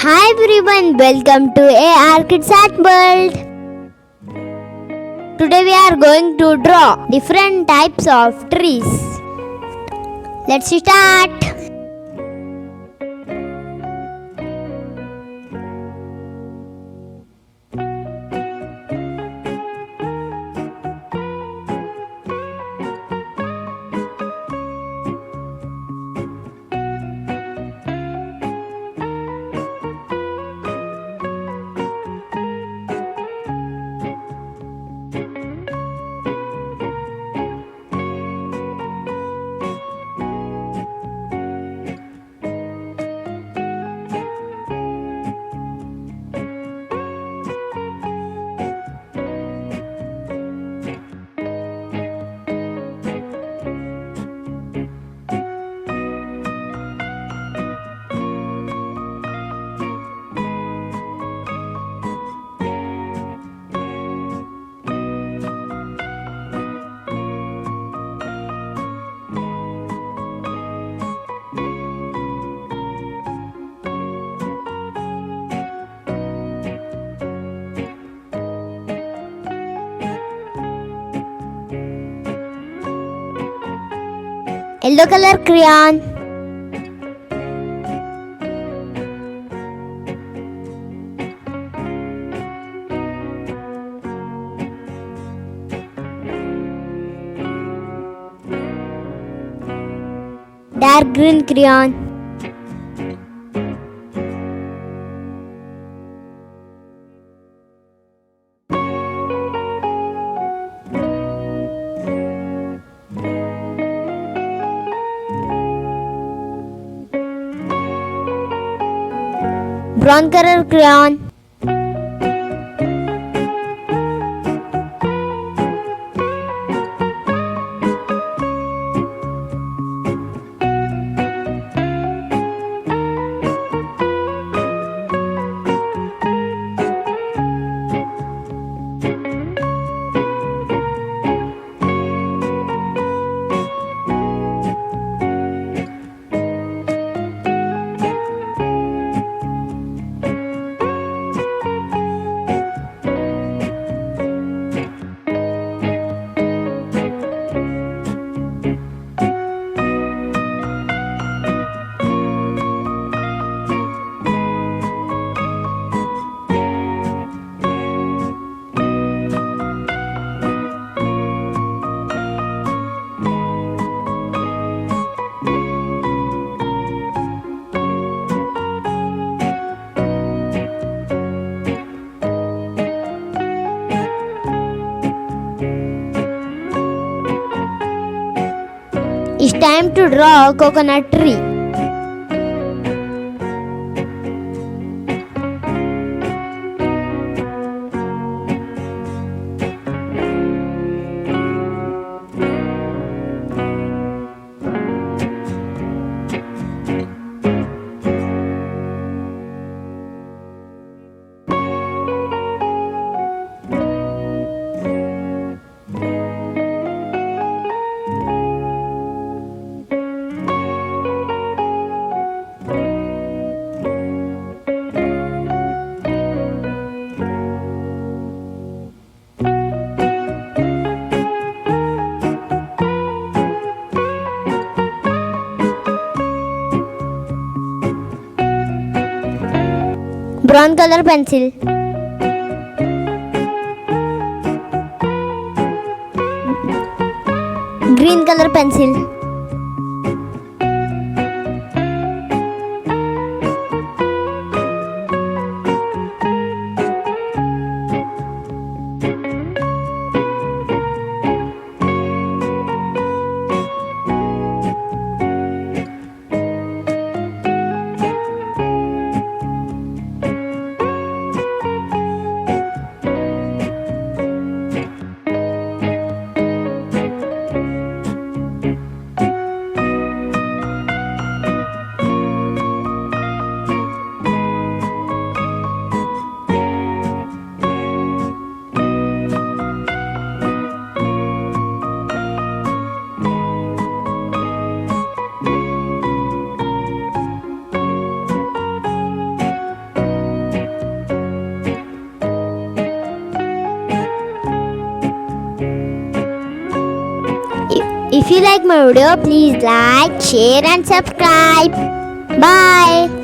Hi everyone, welcome to AR Kids at World. Today we are going to draw different types of trees. Let's start. Yellow color crayon. Dark green crayon. Brown color crayon. It's time to draw a coconut tree. Brown color pencil. Green color pencil. If you like my video, please like, share and subscribe. Bye.